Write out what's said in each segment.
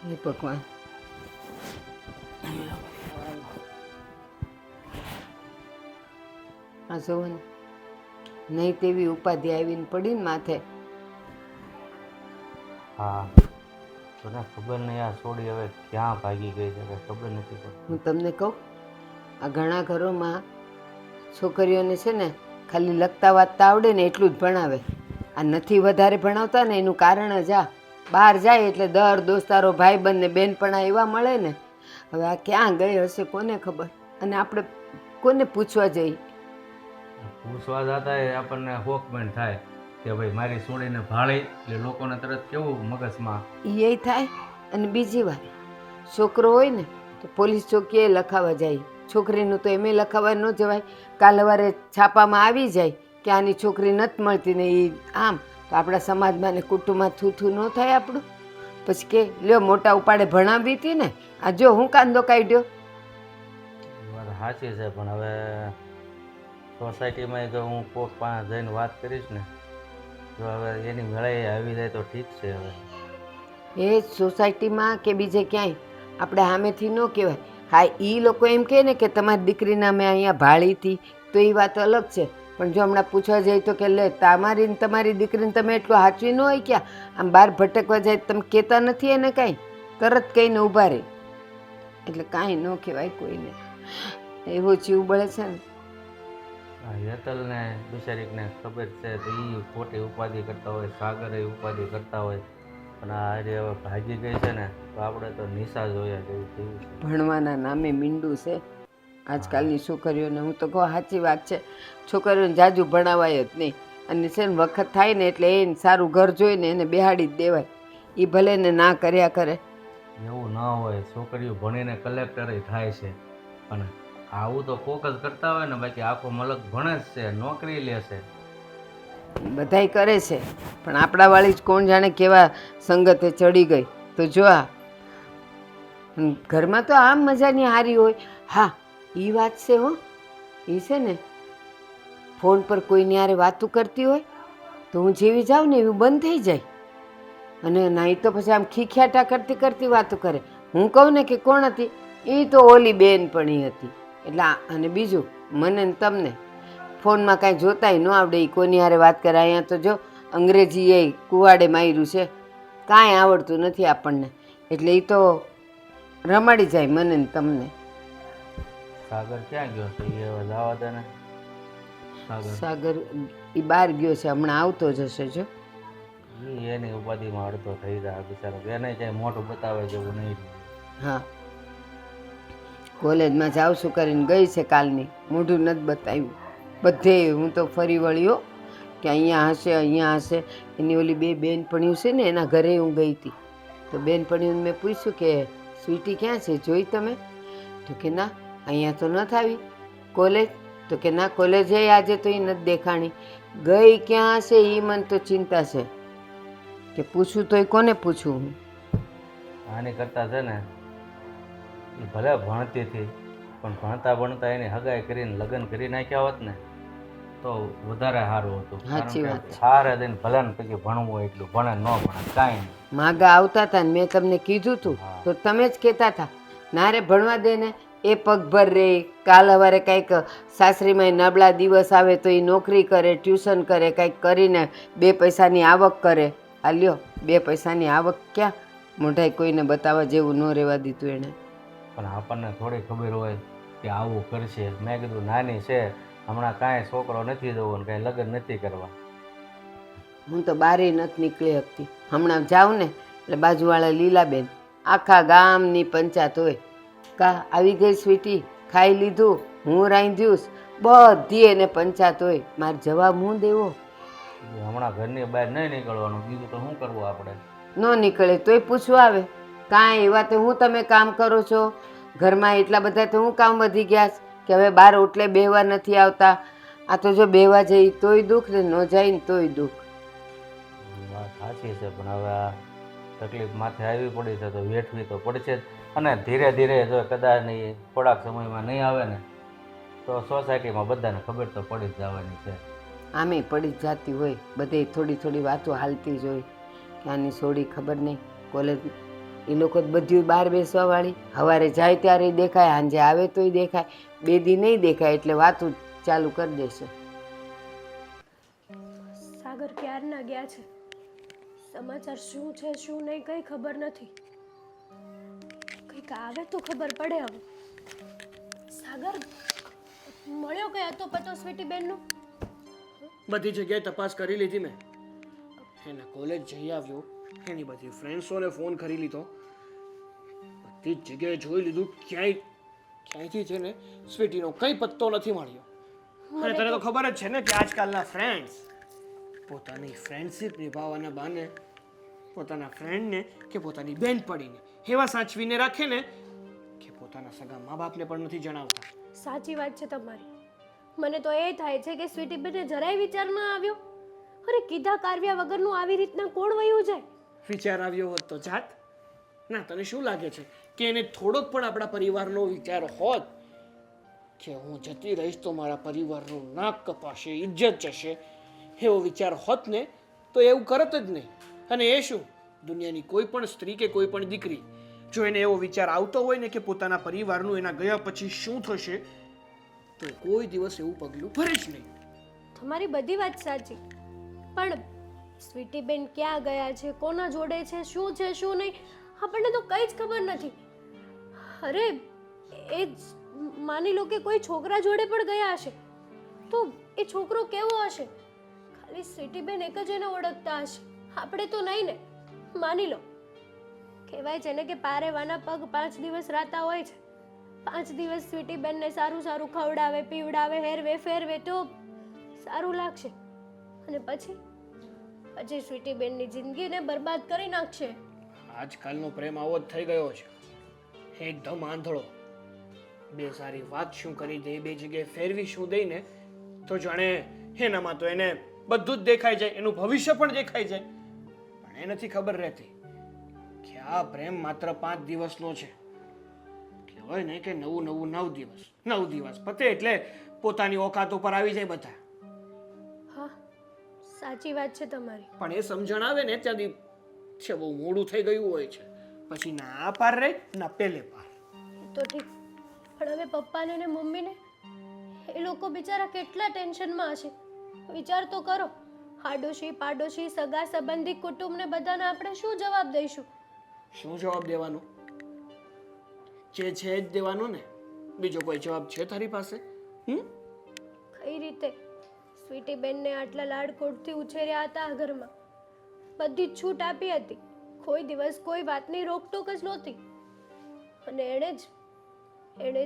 હે ભગવાન. આ જોવો ને, નહીં તેવી ઉપાધિ આવીને પડીને માથે. હા, તને ખબર નહીં આ છોડી હવે ક્યાં ભાગી ગઈ છે કે ખબર નથી પડતી. હું તમને કહું, આ ઘણા ઘરોમાં છોકરીઓને છે ને ખાલી લખતા વાંચતા આવડે ને એટલું જ ભણાવે. આ નથી વધારે ભણાવતા ને એનું કારણ જ આ. બહાર જાય એટલે દર દોસ્તારો ભાઈબંધ ને બેનપણા એવા મળે ને. હવે આ ક્યાં ગઈ હશે કોને ખબર, અને આપણે કોને પૂછવા જઈએ? પૂછવા જતા એ આપણને હોકમેન્ટ થાય કે ભાઈ મારી છોડીને ભાળી, એટલે લોકોને તરત કેવું મગજમાં એ થાય. અને બીજી વાત, છોકરો હોય ને તો પોલીસ ચોકીએ લખાવા જાય, છોકરીનું તો એમે લખાવા ન જવાય. કાલ સવારે છાપામાં આવી જાય કે આની છોકરી નથી મળતી ને એ આમ, તો આપણા સમાજમાં ને કુટુંબમાં થૂથું ન થાય આપણું. પછી કે લ્યો મોટા ઉપાડે ભણાવવી હતી ને, આ જો હું કાંદો કાઢ્યો. વાત સાચી છે, પણ હવે સોસાયટીમાં જો હું કોક પાસે જઈને વાત કરીશ ને, જો હવે એની મેળાએ આવી જાય તો ઠીક છે. હવે એ સોસાયટીમાં કે બીજે ક્યાંય આપણે સામેથી ન કહેવાય. હા, એ લોકો એમ કહે ને કે તમારી દીકરીને અમે અહીંયા ભાળી હતી, તો એ વાત અલગ છે. પણ જો હમણાં પૂછવા જાય તો કે લે તમારી ને તમારી દીકરીને તમે એટલું સાચવી ન હોય ક્યાં? આમ બહાર ભટકવા જાય તમે કહેતા નથી એને કાંઈ, તરત કહીને ઊભા રહે. એટલે કાંઈ ન કહેવાય કોઈને, એવો જીવ બળે છે ને. હેતલને બિચારીને ખબર છે તો એ ખોટી ઉપાધિ કરતા હોય, સાગરે ઉપાધિ કરતા હોય, પણ આ આજે હવે ભાગી ગઈ છે ને તો આપણે તો નિશા જોયા જેવું થયું છે. ભણવાના નામે મીંડું છે આજકાલની છોકરીઓને. હું તો કહું સાચી વાત છે, છોકરીઓને જાજુ ભણાવાય જ નહીં. અને છે ને વખત થાય ને એટલે એને સારું ઘર જોઈને એને બેહાડી જ દેવાય. એ ભલે ને ના કર્યા કરે. એવું ન હોય, છોકરીઓ ભણીને કલેક્ટર થાય છે, પણ આવું તો કોક જ કરતા હોય ને, બાકી આખો મલક ભણે જ છે, નોકરી લે છે. બધાય કરે છે, પણ આપણા વાળી જ કોણ જાણે કેવા સંગતે ચડી ગઈ. તો જો આ ઘરમાં તો આમ મજાની હારી હોય. હા, એ વાત છે હો, એ છે ને ફોન પર કોઈની હારે વાતું કરતી હોય તો હું જેવી જાઉં ને એવું બંધ થઈ જાય. અને નહીં તો પછી આમ ખીખ્યાટા કરતી કરતી વાતું કરે. હું કહું ને કે કોણ હતી, એ તો ઓલી બેનપણી હતી. એટલે અને બીજું મને ને તમને ફોનમાં કાંઈ જોતાય ન આવડે, એ કોની હારે વાત કરે. અહીંયા તો જો અંગ્રેજી એ કુવાડે માર્યું છે, કાંઈ આવડતું નથી આપણને. એટલે એ તો રમાડી જાય મને ને તમને. સાગર ક્યાં ગયો છે? એ હવે જવા દે ને. સાગર એ બહાર ગયો છે, હમણાં આવતો જ હશે. જો એની ઉપાધિમાં અડધો થઈ જાય બિચારો, એને ક્યાંય મોઢું બતાવે જેવું નહીં. હા, કોલેજમાં જાઉં છું કરીને ગઈ છે કાલની, મોઢું નથી બતાવ્યું. બધે હું તો ફરી વળ્યો કે અહીંયા હશે અહીંયા હશે. એની ઓલી બે બેનપણીઓ છે ને એના ઘરે હું ગઈ હતી, તો બેનપણીઓને મેં પૂછ્યું કે સ્વીટી ક્યાં છે, જોઈ તમે? તો કે ના અહીંયા તો નથી આવી કોલેજ. તો કે ના કોલેજે આજે તો એ નથી દેખાણી. ગઈ ક્યાં હશે એ મને તો ચિંતા છે, કે પૂછું તોય કોને પૂછું હું? આની કરતાં છે ને એ ભલે ભણતી હતી, પણ ભણતા ભણતા એની હગાઈ કરીને લગ્ન કરી નાખ્યા હોત ને તો વધારે સારું હતું. સાચી વાત છે. સારે દઈને ભલે ને પછી ભણવું હોય એટલું ભણે, ન ભણે કાંઈ નહીં. માગા આવતા હતા ને મેં તમને કીધું હતું તો તમે જ કહેતા હતા ના રે ભણવા દે ને, એ પગભર રહે. કાલ સવારે કંઈક સાસરીમાં નબળા દિવસ આવે તો એ નોકરી કરે, ટ્યુશન કરે, કંઈક કરીને બે પૈસાની આવક કરે. આ લ્યો 2 પૈસાની આવક ક્યાં મોઢાઈ કોઈને બતાવવા જેવું ન રહેવા દીધું એણે. પણ આપણને થોડી ખબર હોય કે આવું કરશે. મેં કીધું નાની છે, હમણાં કાંઈ છોકરો નથી જોવો ને કાંઈ લગ્ન નથી કરવા. હું તો બારે નથી નીકળી શકતી. હમણાં જાઉં ને એટલે બાજુવાળા લીલાબેન આખા ગામની પંચાયત હોય, કા આવી ગઈ સ્વીટી, ખાઈ લીધું, હું રાંધ્યું, બધી એને પંચાયત હોય. મારે જવાબ હું દેવો? હમણાં ઘરની બહાર નહીં નીકળવાનું, બીજું તો શું કરવું આપણે? ન નીકળે તોય પૂછવા આવે. કાંઈ એવા તો હું તમે કામ કરો છો ઘરમાં, એટલા બધા તો હું કામ વધી ગયા કે હવે બહાર ઓટલે બેહવા નથી આવતા. આ તો જો બેહવા જઈ તોય દુઃખ ને ન જાય ને તોય દુઃખ. વાત સાચી છે, પણ હવે આ તકલીફ માથે આવી પડી છે તો વેઠવી તો પડશે જ. અને ધીરે ધીરે જો કદાચ નહીં થોડાક સમયમાં નહીં આવે ને તો સોસાયટીમાં બધાને ખબર તો પડી જ જવાની છે. આમે પડી જ જતી હોય, બધે થોડી થોડી વાતો હાલતી જ હોય કે આની છોડી ખબર નહીં કોલેજ એ લોકો તો બધું બહાર બેસવાવાળી, સવારે જાય ત્યારે દેખાય, સાંજે આવે તોય દેખાય, 2 દી નહીં દેખાય એટલે વાતું ચાલુ કરી દેશે. સાગર ક્યારના ગયા છે, સમાચાર શું છે શું નહીં કંઈ ખબર નથી. કંઈક આવે તો ખબર પડે. હવે સાગર મળ્યો કઈ હતો પતો સ્વીટી બેનનો? બધી જગ્યાએ તપાસ કરી લીધી મેં. એના કોલેજ જઈ આવ્યો, એની બધી ફ્રેન્ડ્સોને ફોન કરી લીધો, બધી જ જગ્યાએ જોઈ લીધું, ક્યાંયથી છે ને સ્વીટીનો કંઈ પત્તો નથી મળ્યો. અને તને તો ખબર જ છે ને કે આજકાલના ફ્રેન્ડ્સ પોતાની ફ્રેન્ડશિપ નિભાવવાના બહાને પોતાના ફ્રેન્ડને કે પોતાની બેનપણીને એવા સાચવીને રાખે ને કે પોતાના સગા મા બાપને પણ નથી જણાવતા. સાચી વાત છે તમારી. મને તો એ થાય છે કે સ્વીટી બેને જરાય વિચાર ન આવ્યો. અરે કીધા કારવ્યા વગરનું આવી રીતના કોણ વયું જાય? વિચાર આવ્યો હોત તો જાત. ના, તને શું લાગે છે કે એને થોડોક પણ આપણા પરિવારનો વિચાર હોત કે હું જતી રહીશ તો મારા પરિવારનું નાક કપાશે, ઇજ્જત જશે, એવો વિચાર હોત ને તો એવું કરત જ નહીં. અને એ શું, દુનિયાની કોઈ પણ સ્ત્રી કે કોઈ પણ દીકરી જો એને એવો વિચાર આવતો હોય ને કે પોતાના પરિવારનું એના ગયા પછી શું થશે તો કોઈ દિવસ એવું પગલું ભરે જ નહીં. તમારી બધી વાત સાચી, પણ સ્વીટી બેન ક્યાં ગયા છે, કોના જોડે છે, શું છે શું નહીં, આપણને તો કંઈ જ ખબર નથી. અરે એ જ માની લો કે કોઈ છોકરા જોડે પણ ગયા હશે તો એ છોકરો કેવો હશે? ખાલી સ્વીટી બેન એક જ એને ઓળખતા હશે, આપણે તો નહીં ને. માની લો, કહેવાય છે ને કે પારેવાના પગ 5 દિવસ રાતા હોય છે. 5 દિવસ સ્વીટી બેનને સારું સારું ખવડાવે, પીવડાવે, હેરવે ફેરવે તો સારું લાગશે. અને પછી સ્વીટી બેનની જિંદગીને બરબાદ કરી નાખશે. આજકાલનો પ્રેમ આવો જ થઈ ગયો છે, એકદમ આંધળો. બે સારી વાત શું કરી દે, બે જગ્યાએ ફેરવી શું દઈને તો જાણે એનામાં તો એને બધું જ દેખાઈ જાય, એનું ભવિષ્ય પણ દેખાઈ જાય. પણ એ નથી ખબર રહેતી કે આ પ્રેમ માત્ર 5 દિવસનો છે. કહેવાય ને કે 9 દિવસ 9 દિવસ પતે એટલે પોતાની ઓકાત ઉપર આવી જાય બધા. હા, સાચી વાત છે તમારી. પણ એ સમજણ આવે ને ત્યાંથી છે બહુ મોડું થઈ ગયું હોય છે, પછી ના આ પાર રહે ના પેલે પાર. તો ઠીક, પણ હવે પપ્પાને ને મમ્મીને એ લોકો બિચારા કેટલા ટેન્શનમાં હશે. વિચાર તો કરો. આડોશી પાડોશી સગા સંબંધી કુટુંબને બધાને આપણે શું જવાબ દઈશું? શું જવાબ દેવાનો? જે છે જ દેવાનો ને, બીજો કોઈ જવાબ છે તારી પાસે? કઈ રીતે? સ્વીટી બેનને આટલા લાડકોડથી ઉછેર્યા હતા આ ઘરમાં, બધી જ છૂટ આપી હતી, કોઈ દિવસ કોઈ વાતની રોકટોક જ નહોતી. અને એણે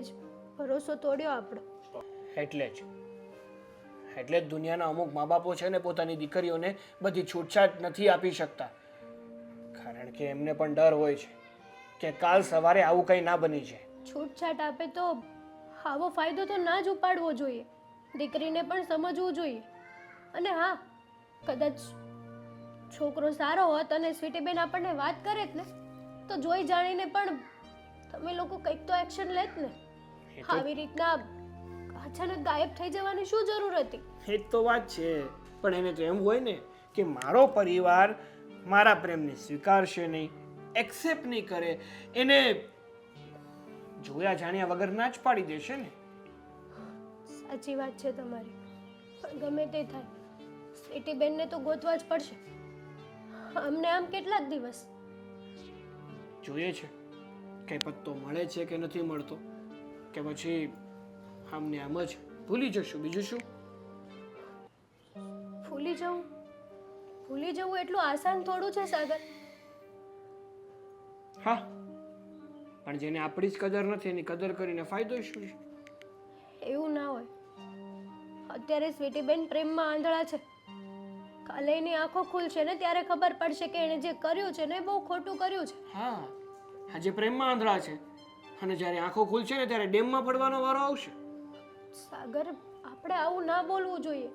જ ભરોસો તોડ્યો આપણો. એટલે જ દુનિયાના અમુક મા બાપો છે ને પોતાની દીકરીઓને બધી છૂટછાટ નથી આપી શકતા, કારણ કે એમને પણ ડર હોય છે કે કાલ સવારે આવું કંઈ ના બની જાય. છૂટછાટ આપે તો આવો ફાયદો તો ના જ ઉપાડવો જોઈએ, દીકરીને પણ સમજવું જોઈએ. અને હા, કદાચ છોકરો સારો હોત અને સ્વીટી બેન આપણને વાત કરે જ ને તો જોઈ જાણીને પણ તમે લોકો કંઈક તો એક્શન લેત ને. આવી રીતના અચાનક ગાયબ થઈ જવાની શું જરૂર હતી? એ જ તો વાત છે. પણ એને તો એમ હોય ને કે મારો પરિવાર મારા પ્રેમને સ્વીકારશે નહીં, એક્સેપ્ટ નહીં કરે, એને જોયા જાણ્યા વગર ના જ પાડી દેશે ને. સાચી વાત છે તમારી, પણ ગમે તે થાય, સ્વીટી બેનને તો ગોતવા જ પડશે. અમને આમ કેટલા દિવસ જોઈએ છે કે પત્તો મળે છે કે નથી મળતો, કે પછી આમને આમ જ ભૂલી જશું. બીજું શું? ભૂલી જવું એટલું આસાન થોડું છે સાગર. હા, પણ જેને આપણી જ કદર નથી એની કદર કરીને ફાયદો શું છે? એવું ના હોય. અત્યારે સ્વીટી બેન પ્રેમમાં આંધળા છે, કાલે એની આંખો ખુલશે ને ત્યારે ખબર પડશે કે એણે જે કર્યું છે ને બહુ ખોટું કર્યું છે. હા, આજે પ્રેમમાં આંધળા છે અને જ્યારે આંખો ખુલશે ને ત્યારે ડેમમાં પડવાનો વારો આવશે. સાગર, આપણે આવું ના બોલવું જોઈએ.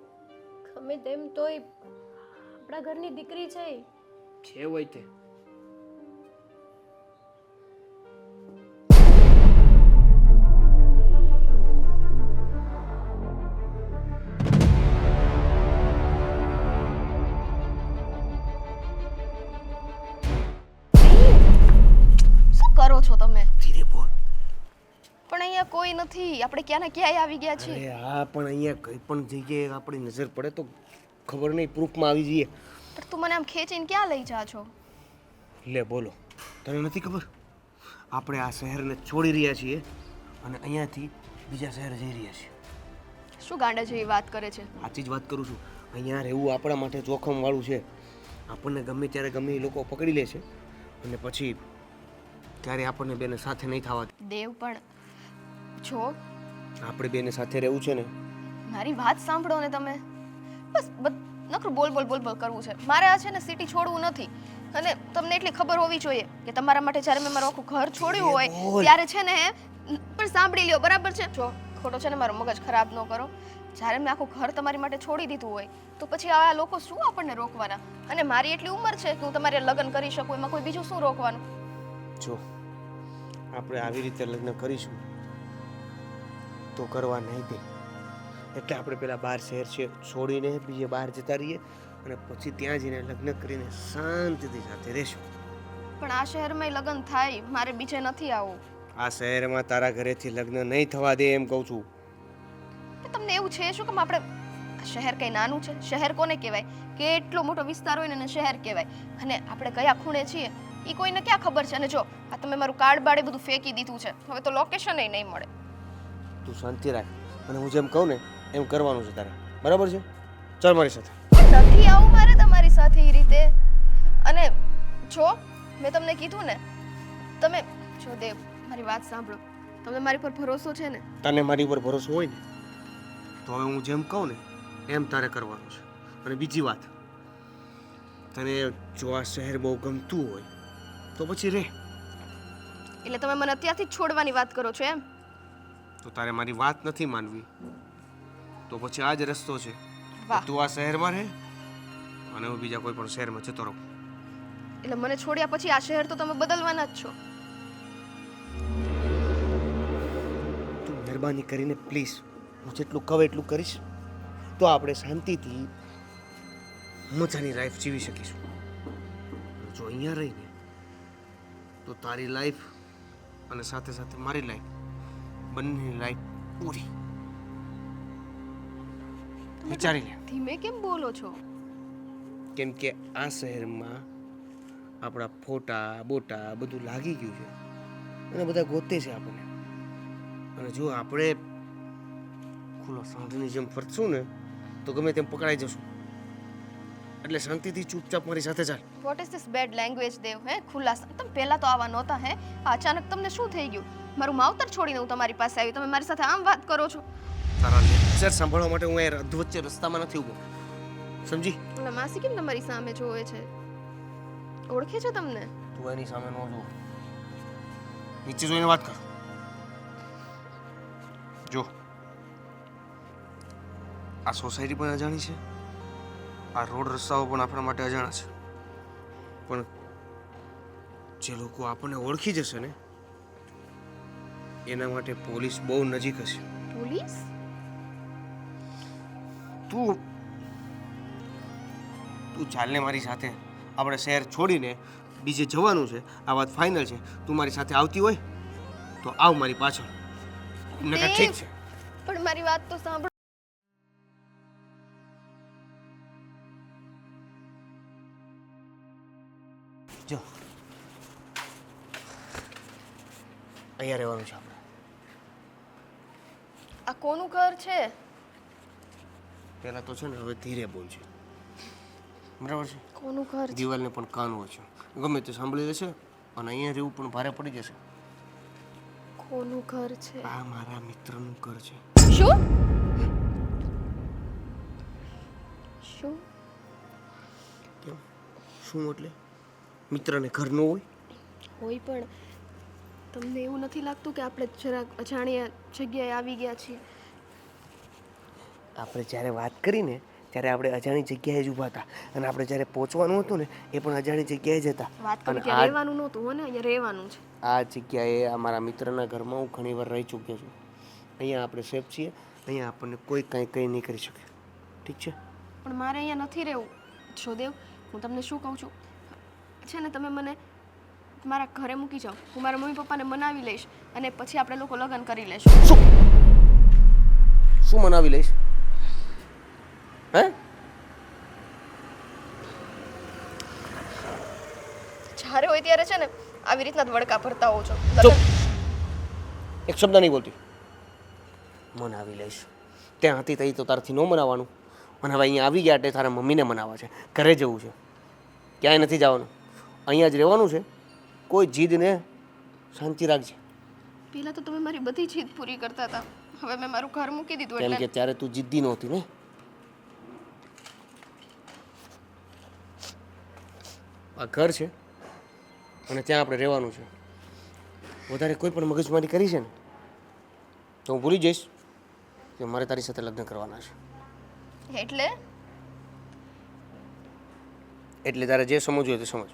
ગમે તેમ તોય આપણા ઘરની દીકરી છે. જે હોય તે. છો તમે? ધીરે બોલ. પણ અહીંયા કોઈ નથી, આપણે ક્યાં ને ક્યાંય આવી ગયા છીએ. અરે હા, પણ અહીંયા કઈ પણ જગ્યાએ આપણી નજર પડે તો ખબર નહીં, પ્રૂફમાં આવી જઈએ. પણ તું મને આમ ખેંચીને ક્યાં લઈ જા છો? લે બોલો, તને નથી ખબર આપણે આ શહેરને છોડી રહ્યા છીએ અને અહીંયાથી બીજા શહેર જઈ રહ્યા છીએ. શું ગાંડા જેવી વાત કરે છે? સાચી જ વાત કરું છું. અહીંયા રહેવું આપણા માટે જોખમવાળું છે. આપણને ગમે ત્યારે ગમે એ લોકો પકડી લે છે અને પછી ત્યારે આપણને બેને સાથે નહીં થવા દે. દેવ, પણ જો આપણે બેને સાથે રહેવું છે ને. મારી વાત સાંભળો ને તમે. બસ નકરું બોલ બોલ બોલ બોલ કરવું છે. મારે આ છે ને સિટી છોડવું નથી. અને તમને એટલી ખબર હોવી જોઈએ કે તમારા માટે જ્યારે મેં મારું આખું ઘર છોડ્યું હોય ત્યારે છે ને પણ સાંભળી લ્યો, બરાબર છે? જો ખોટો છે ને મારું મગજ ખરાબ ન કરો. જ્યારે મેં આખું ઘર તમારી માટે છોડી દીધું હોય તો પછી આ લોકો શું આપણને રોકવાના? અને મારી એટલી ઉંમર છે કે હું તમારે લગ્ન કરી શકું, એમાં કોઈ બીજું શું રોકવાનું? જો આપણે આવી રીતે લગ્ન કરીશું તો કરવા નહીં દે. એટલે આપણે પેલા બહાર શહેર છે છોડીને બીજે બહાર જતા રહીએ અને પછી ત્યાં જઈને લગ્ન કરીને શાંતિથી સાથે રહેશું. પણ આ શહેરમાં લગ્ન થાય, મારે બીજે નથી આવવું. આ શહેરમાં તારા ઘરેથી લગ્ન નહીં થવા દે એમ કહું છું. તમને એવું છે શું કે આપણે શહેર કઈ નાનું છે? શહેર કોને કહેવાય? કેટલો મોટો વિસ્તાર હોય ને એને શહેર કહેવાય. અને આપણે કયા ખૂણે છીએ એ કોઈને ક્યાં ખબર છે? અને જો આ તમે મારું કાર્ડ બાડે બધું ફેંકી દીધું છે, હવે તો લોકેશન એ નહીં મળે. તું શાંતિ રાખ અને હું જેમ કહું ને એમ કરવાનું છે તારે, બરાબર છે? ચાલ મારી સાથે. નથી આવું મારે તમારી સાથે એ રીતે. અને જો મેં તમને કીધું ને, તમે જો દેવ, મારી વાત સાંભળો. તમને મારી પર ભરોસો છે ને? તને મારી ઉપર ભરોસો હોય ને તો હવે હું જેમ કહું ને એમ તારે કરવાનું છે. અને બીજી વાત, તને જો આ શહેર બહુ ગમતું હોય તો પછી રહે. એટલે તમે મને અત્યારથી જ છોડવાની વાત કરો છો એમ? તો તારે મારી વાત નથી માનવી તો પછી આ જ રસ્તો છે. વાહ. તું આ શહેરમાં રહે અને હું બીજા કોઈ પણ શહેરમાં જતો રહું. એટલે મને છોડ્યા પછી આ શહેર તો તમે બદલવાના જ છો. તું મહેરબાની કરીને પ્લીઝ, હું જેટલું કહું એટલું કરીશ તો આપણે શાંતિથી મજાની લાઈફ જીવી શકીશું. જો અહીંયા રહીને તો તારી લાઈફ અને સાથે સાથે મારી લાઈફ, બંનેની લાઈફ પૂરી. વિચારી લે. ધીમે કેમ બોલો છો? કેમ કે આ શહેરમાં આપણા ફોટા બોટા બધું લાગી ગયું છે અને બધા ગોતે છે આપણને. અને જો આપણે ખુલ્લો સાંઢની જેમ ફરશું ને તો ગમે તેમ પકડાઈ જશું. એટલે શાંતિથી ચૂપચાપ મારી સાથે ચાલ. What is this bad language Dev? હે ખુલ્લા તમે પહેલા તો આવા નહોતા. હે અચાનક તમને શું થઈ ગયું? મારું માવતર છોડીને હું તમારી પાસે આવી, તમે મારી સાથે આમ વાત કરો છો? તારા લેક્ચર સાંભળવા માટે હું એ અધવચ્ચે રસ્તામાં નથી ઊભો, સમજી? ઓલા માસી કેમ તમારી સામે જોવે છે? ઓળખે છે તમને? તું એની સામે ન જો, નીચે જોઈને વાત કર. જો આ સોસાયટી પણ અજાણી છે, આ રોડ રસ્તાઓ પણ આપણા માટે અજાણા છે. પણ જે લોકો આપણને ઓળખી જશે ને એના માટે પોલીસ બહુ નજીક હશે. પોલીસ? તું ચાલને મારી સાથે. આપણે શહેર છોડીને બીજે જવાનું છે, આ વાત ફાઇનલ છે. તું મારી સાથે આવતી હોય તો આવ મારી પાછળ. નકર ઠીક છે. પણ મારી વાત તો સાંભળો. જો અહીંયા રહેવાનું છે આપણે. આ કોનું ઘર છે? પહેલા તો છે ને હવે ધીરે બોલ છે, બરાબર છે? કોનું ઘર છે? દિવાલને પણ કાન હોય છે, ગમે તે સાંભળી લેશે અને અહીંયા રહેવું પણ ભારે પડી જશે. કોનું ઘર છે? આ મારા મિત્રનું ઘર છે. શું? શું? કેમ? શું એટલે? મિત્રને ઘર ન હોય? હોય, પણ તમને એવું નથી લાગતું કે આપણે જરાક અજાણ્યા જગ્યાએ આવી ગયા છીએ? આપણે જ્યારે વાત કરીને ત્યારે આપણે અજાણી જગ્યાએ જ ઊભા હતા અને આપણે જ્યારે પહોંચવાનું હતું ને એ પણ અજાણી જગ્યાએ જ હતા. વાત કરી ત્યાં રહેવાનું નહોતું હો ને, અહીંયા રહેવાનું છે. આ જગ્યાએ અમારા મિત્રના ઘરમાં હું ઘણીવાર રહી ચૂક્યો છું. અહીંયા આપણે સેફ છીએ, અહીંયા આપણને કોઈ કંઈ નહીં કરી શકે. ઠીક છે? પણ મારે અહીંયા નથી રહેવું. જોદેવ, હું તમને શું કહું છું છે ને, તમે મને મારા ઘરે મૂકી જાઓ. હું મારા મમ્મી પપ્પાને મનાવી લઈશ અને પછી આપણે લોકો લગ્ન કરી લઈશું. શું મનાવી લઈશ? હે? જ્યારે હોય ત્યારે છે ને આવી રીતના જ વડકા ભરતા હોવ છો. ચૂપ! એક શબ્દ નહીં બોલતી. મનાવી લઈશ. ત્યાં હતી તઈ તો તારથી ન મનાવવાનું. અને હવે અહીંયા આવી ગયા એટલે તારા મમ્મીને મનાવવા છે. ઘરે જવું છે. ક્યાંય નથી જવાનું. અહીંયા જ રહેવાનું છે. કોઈ જીદ ને શાંતિ રાખજે. પહેલા તો તમે મારી બધી જીદ પૂરી કરતા હતા. હવે મેં મારું ઘર મૂકી દીધું કેમ કે એટલે ત્યારે તું જીદ્દી નહોતી ને. આ ઘર છે અને ત્યાં આપણે રહેવાનું છે. વધારે કોઈ પણ મગજમારી કરી છે ને તો હું ભૂલી જઈશ કે મારે તારી સાથે લગ્ન કરવાના છે. એટલે તારે જે સમજવું હોય તે સમજ.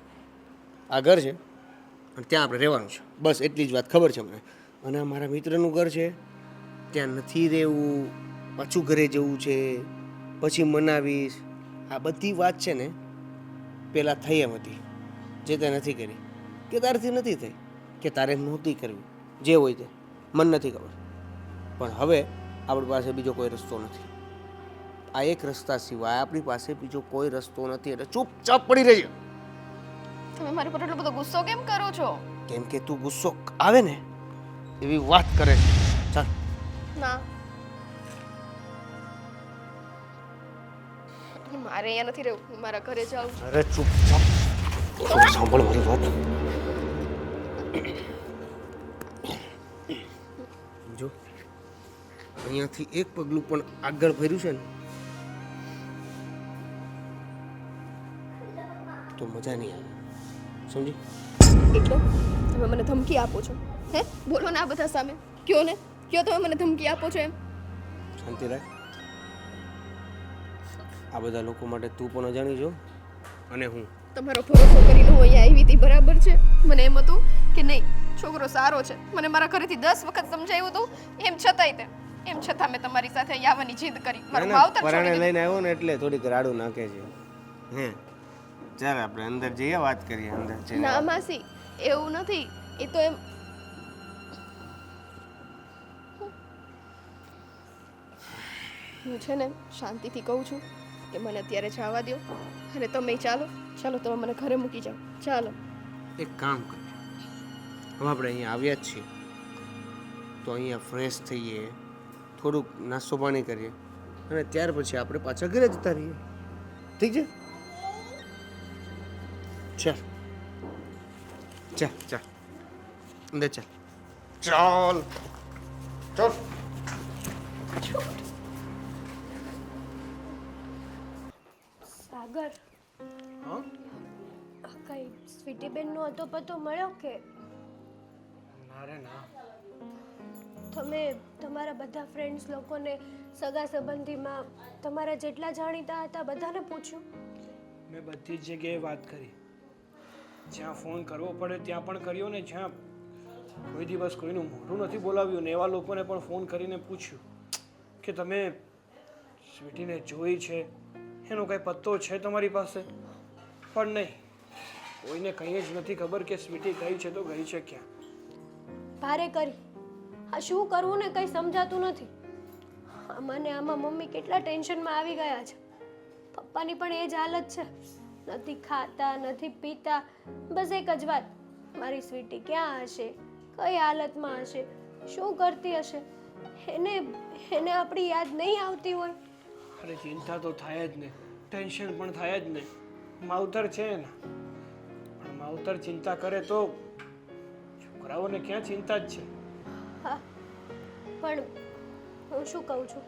આ ઘર છે અને ત્યાં આપણે રહેવાનું છે. બસ એટલી જ વાત ખબર છે મને. અને આ મારા મિત્રનું ઘર છે, ત્યાં નથી રહેવું, પાછું ઘરે જવું છે, પછી મનાવીશ. આ બધી વાત છે ને પહેલાં થઈ એમ હતી, જે તે નથી કરી, કે તારથી નથી થઈ, કે તારે નહોતી કરવી. જે હોય તે મને નથી ખબર, પણ હવે આપણી પાસે બીજો કોઈ રસ્તો નથી. આ એક રસ્તા સિવાય આપણી પાસે બીજો કોઈ રસ્તો નથી. એટલે ચૂપચાપ પડી રહેજે. તમે મારી પર એટલો બધો ગુસ્સો કેમ કરો છો? કેમ કે તું ગુસ્સો આવે ને એવી વાત કરે છે. ચાલ. ના, મારે અહીંયા નથી રહેવું. હું મારા ઘરે જાઉં. અરે ચૂપચાપ. સાંભળ મારી વાત. જો અહીંયાથી એક પગલું પણ આગળ ભર્યું છે ને તો મજા નહીં આવે. સમજી? એટલે તમે મને ધમકી આપો છો? હે, બોલો ને આ બધા સામે. કયો ને, કયો તમે મને ધમકી આપો છો એમ? શાંતિ રાખ. આ બધા લોકો માટે તું પણ અજાણી છો અને હું. તમારો ભરોસો કરીને હું અહીંયા આવી હતી, બરાબર છે. મને એમ હતું કે નહીં, છોકરો સારો છે. મને મારા ઘરેથી 10 વખત સમજાવ્યું હતું, એમ છતાં મેં તમારી સાથે અહીંયા આવવાની જીદ કરી. મારું માવતર છોડી દીધું. લઈને આવ્યો ને એટલે થોડીક રાડું નાખે છે. હે, ચાલ આપણે અંદર જઈએ, વાત કરીએ. અંદર જઈએ. ના માસી, એવું નથી. એ તો એમ હું છે ને શાંતિથી કહું છું કે મને અત્યારે જવા દો અને તમે ચાલો તમે મને ઘરે મૂકી જાઓ. ચાલો. એક કામ કરીએ, હવે આપણે અહીંયા આવ્યા જ છીએ તો અહીંયા ફ્રેશ થઈએ, થોડુંક નાસ્તો પાણી કરીએ અને ત્યાર પછી આપણે પાછા ઘરે જતા રહીએ. ઠીક છે? ચાલ ચાલ ચાલ અંદર ચાલ. ચાલ ચાલ. સાગર, હા? કઈ સ્વીટી બેનનો હતો પતો મળ્યો કે? ના રે ના. તમે તમારા બધા ફ્રેન્ડ્સ લોકોને, સગા સંબંધીમાં તમારા જેટલા જાણીતા હતા બધાને પૂછ્યું? મેં બધી જ જગ્યાએ વાત કરી. જ્યાં ફોન કરવો પડે ત્યાં પણ કર્યો ને જ્યાં કોઈ દિવસ કોઈનું મોઢું નથી બોલાવ્યું ને એવા લોકોને પણ ફોન કરીને પૂછ્યું કે તમે સ્વીટીને જોઈ છે, એનો કાંઈ પત્તો છે તમારી પાસે? પણ નહીં, કોઈને કંઈ જ નથી ખબર કે સ્વીટી ગઈ છે તો ગઈ છે ક્યાં. ભારે કરી. આ શું કરવું ને કંઈ સમજાતું નથી. મને આમાં મમ્મી કેટલા ટેન્શનમાં આવી ગયા છે. પપ્પાની પણ એ જ હાલત છે. નથી ખાતા, નથી પીતા. બસ એક જ વાત, મારી સ્વીટી ક્યાં હશે, કઈ હાલતમાં હશે, શું કરતી હશે? એને આપણી યાદ નહીં આવતી હોય? અરે ચિંતા તો થાય જ ને, ટેન્શન પણ થાય જ ને. માવતર છે ને, પણ માવતર ચિંતા કરે તો છોકરાઓને ક્યાં ચિંતા જ છે. હા, પણ હું શું કહું છું,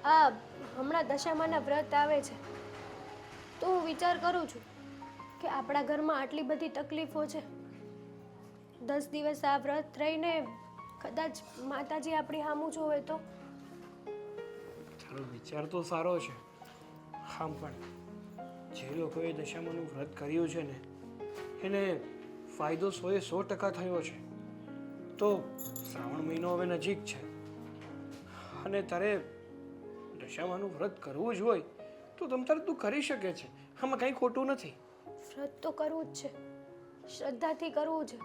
આ હમણાં દશામાના વ્રત આવે છે તો હું વિચાર કરું છું કે આપણા ઘરમાં આટલી બધી તકલીફો છે, 10 દિવસ આ વ્રત રહીને કદાચ માતાજી આપણી સામું જોવે તો? તારો વિચાર તો સારો છે. આમ પણ જે લોકોએ દશામાનું વ્રત કર્યું છે ને એને ફાયદો 100% થયો છે. તો શ્રાવણ મહિનો હવે નજીક છે અને તારે દશામાનું વ્રત કરવું જ હોય તો તમ તારે તું કરી શકે છે. આમાં કંઈ ખોટું નથી. વ્રત તો કરવું જ છે, શ્રદ્ધાથી કરવું છે.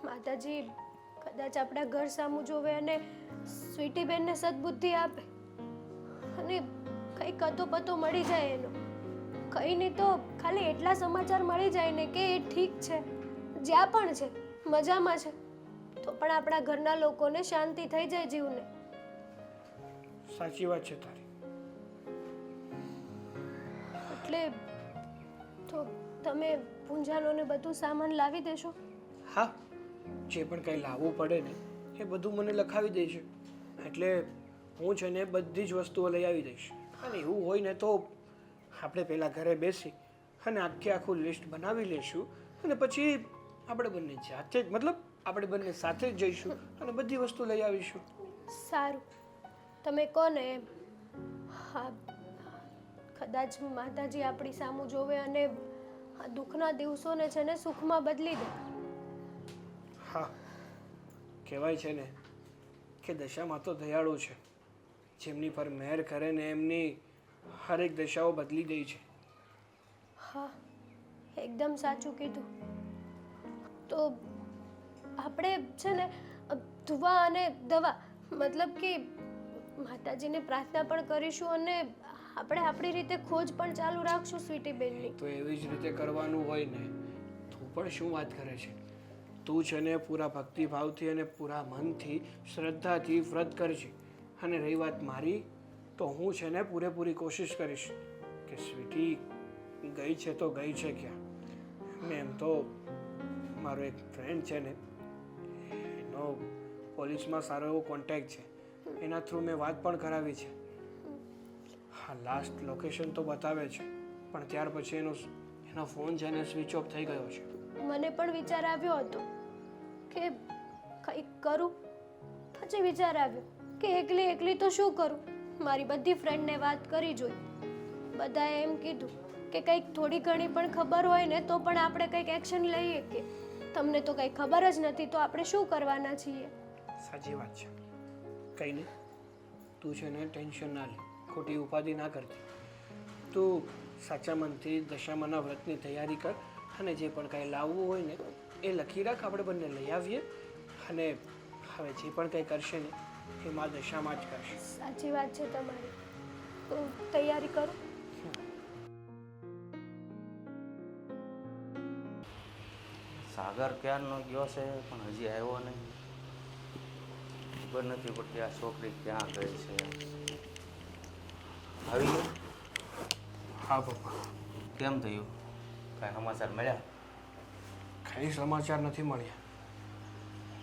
માતાજી કદાચ આપણા ઘર સામું જોવે અને સ્વીટીબેનને સદબુદ્ધિ આપે અને કંઈક અતો મળી જાય એનો. કંઈ નહીં તો ખાલી એટલા સમાચાર મળી જાય ને કે એ ઠીક છે, જ્યાં પણ છે મજામાં છે, તો પણ આપણા ઘરના લોકોને શાંતિ થઈ જાય જીવને. સાચી વાત છે તારી. એટલે તો તમે પૂંજાનોને બધું સામાન લાવી દેશો? હા, જે પણ કંઈ લાવવું પડે ને એ બધું મને લખાવી દઈશ. એટલે હું છે ને બધી જ વસ્તુઓ લઈ આવી દઈશ. અને એવું હોય ને તો આપણે પહેલાં ઘરે બેસી અને આખું લિસ્ટ બનાવી લઈશું અને પછી આપણે બંને જાતે જ મતલબ આપણે બંને સાથે જ જઈશું અને બધી વસ્તુ લઈ આવીશું. સારું, તમે કોને એમ. હા, કદાચ માતાજી આપણી સામું જોવે અને આ દુઃખના દિવસોને છે ને સુખમાં બદલી દે. હા, કહેવાય છે ને કે દશામાં તો દયાળુ છે. જેમની પર મહેર કરે ને એમની હરેક દશાઓ બદલી દે છે. હા, એકદમ સાચું કીધું. તો આપણે છે ને દુઆ અને દવા મતલબ કે માતાજીને પ્રાર્થના પણ કરીશું અને આપણે આપણી રીતે ખોજ પણ ચાલુ રાખશું સ્વીટીબેનની. તો એવી જ રીતે કરવાનું હોય ને. તું પણ શું વાત કરે છે? તું છે ને પૂરા ભક્તિભાવથી અને પૂરા મનથી શ્રદ્ધાથી વ્રત કરજે. અને રહી વાત મારી, તો હું છે ને પૂરેપૂરી કોશિશ કરીશ કે સ્વીટી ગઈ છે તો ગઈ છે ક્યાં. મેં એમ તો મારો એક ફ્રેન્ડ છે ને એનો પોલીસમાં સારો એવો કોન્ટેક્ટ છે. એના થ્રુ મેં વાત પણ કરાવી છે. હા, લાસ્ટ લોકેશન તો બતાવે છે પણ ત્યાર પછી એનો ફોન છે ને સ્વિચ ઓફ થઈ ગયો છે. મને પણ વિચાર આવ્યો હતો કે કંઈક કરું. પછી વિચાર આવ્યો કે એકલી તો શું કરું. મારી બધી ફ્રેન્ડને વાત કરી જોઈ. બધાએ એમ કીધું કે કંઈક થોડી ઘણી પણ ખબર હોય ને તો પણ આપણે કંઈક એક્શન લઈએ. કે તમને તો કંઈ ખબર જ નથી તો આપણે શું કરવાના છીએ. સાચી વાત છે. કંઈ નહીં, તું છે ને ટેન્શન ના લે, ખોટી ઉપાધિ ના કરતી. તું સાચા મનથી દશામાના વ્રતની તૈયારી કર અને જે પણ કાંઈ લાવવું હોય ને એ લખી રાખ. આપણે બંને લઈ આવીએ અને હવે જે પણ કંઈ કરશે ને એ મા દશામાં જ કરશે. સાચી વાત છે તમારી. તો તૈયારી કરો. સાગર ક્યારનો ગયો છે પણ હજી આવ્યો નહીં. ખબર નથી પડતી આ છોકરી ક્યાં ગઈ છે. આવી ગયો? હા પપ્પા. કેમ થયું? કાંઈ સમાચાર મળ્યા? કંઈ સમાચાર નથી મળ્યા.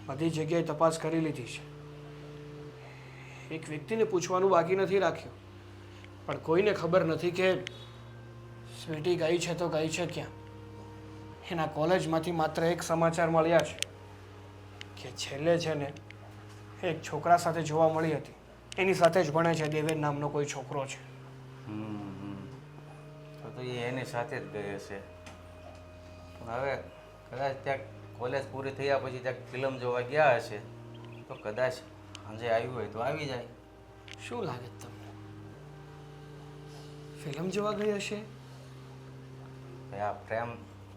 બધી જગ્યાએ તપાસ કરી લીધી છે. એક વ્યક્તિને પૂછવાનું બાકી નથી રાખ્યું પણ કોઈને ખબર નથી કે સ્વીટી ગઈ છે તો ગઈ છે ક્યાં. એના કોલેજમાંથી માત્ર એક સમાચાર મળ્યા છે કે છેલ્લે છે ને એક છોકરા સાથે જોવા મળી હતી. એની સાથે જ ભણે છે, દેવેન નામનો કોઈ છોકરો છે. તો એ એની સાથે જ ગઈ હશે. પણ હવે કદાચ ત્યાં કોલેજ પૂરી થયા પછી ત્યાં ફિલ્મ જોવા ગયા હશે તો કદાચ સાંજે આવ્યું હોય તો આવી જાય. શું લાગે તમને? ફિલ્મ જોવા ગઈ હશે? આ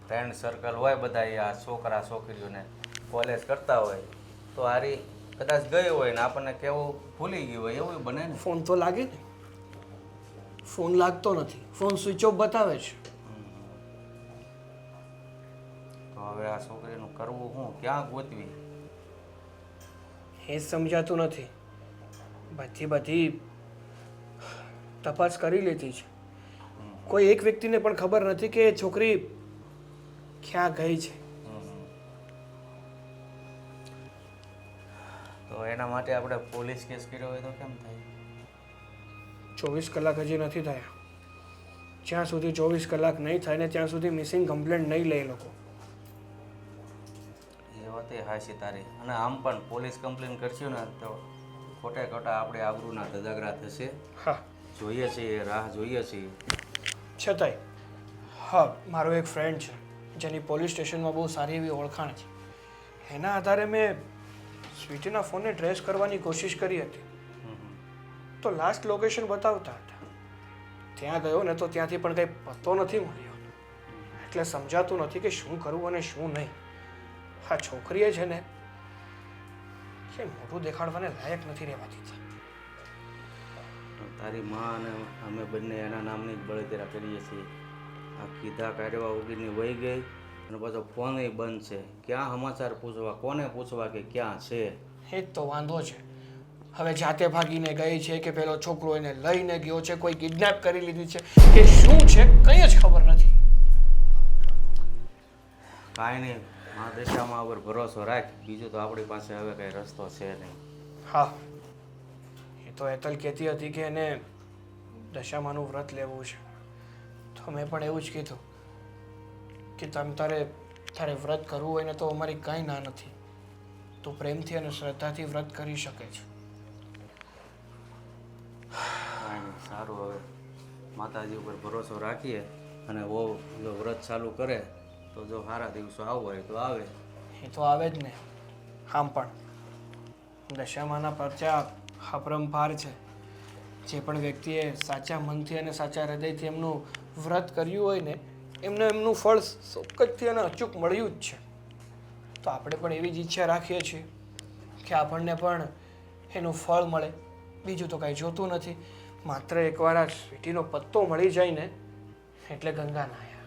ફ્રેન્ડ સર્કલ હોય બધા એ આ છોકરા છોકરીઓને કોલેજ કરતા હોય તો હારી કદાચ ગઈ હોય ને આપણને કેવું ભૂલી ગયું હોય એવું બને ને. ફોન તો લાગે ને. ફોન લાગતો નથી, ફોન સ્વિચ ઓફ બતાવે છે. તો હવે આ છોકરીનું કરવું શું, ક્યાં ગોતવી? એ સમજાતું નથી. બધી તપાસ કરી લીધી છે. કોઈ એક વ્યક્તિને પણ ખબર નથી કે એ છોકરી ક્યાં ગઈ છે. તો એના માટે આપણે પોલીસ કેસ કર્યો હોય તો કેમ થાય? 24 કલાક હજી નથી થયા. જ્યાં સુધી 24 કલાક નહીં થાય ને ત્યાં સુધી મિસિંગ કમ્પ્લેન્ટ નહીં લે એ લોકો. એ વાત એ હાચી તારી. અને આમ પણ પોલીસ કમ્પ્લેન કરશું ને તો ખોટા ખોટા આપણે આબરૂના ધજાગરા થશે. હા, જોઈએ છીએ, રાહ જોઈએ છીએ. છતાંય હા, મારો એક ફ્રેન્ડ છે જેની પોલીસ સ્ટેશનમાં બહુ સારી એવી ઓળખાણ છે. એના આધારે મેં સ્વીટીના ફોનને ટ્રેસ કરવાની કોશિશ કરી હતી તો લાસ્ટ લોકેશન બતાવતા હતા. ત્યાં ગયો ને તો ત્યાંથી પણ કંઈ પત્તો નથી મળ્યો. એટલે સમજાતું નથી કે શું કરવું અને શું નહીં. આ છોકરીએ છે ને કે મોઢું દેખાડવાને લાયક નથી રહેવા દીધા. તારી માં અને અમે બંને એના નામની જ બળતરા કરીએ છીએ. આ કીધા કાઢવા ઉગીની વહી ગઈ અને પાછો ફોન બંધ છે. ક્યાં સમાચાર પૂછવા, કોને પૂછવા કે ક્યાં છે? એ જ તો વાંધો છે. હવે જાતે ભાગીને ગઈ છે કે પેલો છોકરો એને લઈને ગયો છે, કોઈ કિડનેપ કરી લીધી છે કે શું છે, કંઈ જ ખબર નથી. કાંઈ નહીં, મા દશામાં ઉપર ભરોસો રાખ. બીજું તો આપણી પાસે હવે કંઈ રસ્તો છે નહીં. હા, એ તો હેતલ કહેતી હતી કે એને દશામાનું વ્રત લેવું છે. તો મેં પણ એવું જ કીધું કે તારે વ્રત કરવું હોય ને તો અમારી કાંઈ ના નથી. તું પ્રેમથી અને શ્રદ્ધાથી વ્રત કરી શકે છે. કાંઈ નહીં, સારું. હવે માતાજી ઉપર ભરોસો રાખીએ અને બહુ જો વ્રત ચાલુ કરે તો જો સારા દિવસો આવવો હોય તો આવે. એ તો આવે જ ને. આમ પણ દશામાના પરચા અપરંપાર છે. જે પણ વ્યક્તિએ સાચા મનથી અને સાચા હૃદયથી એમનું વ્રત કર્યું હોય ને એમને એમનું ફળ ચોક્કસથી અને અચૂક મળ્યું જ છે. તો આપણે પણ એવી જ ઈચ્છા રાખીએ છીએ કે આપણને પણ એનું ફળ મળે. બીજું તો કાંઈ જોતું નથી. માત્ર એકવાર આ સ્વીટીનો પત્તો મળી જાય ને એટલે ગંગા નાયા.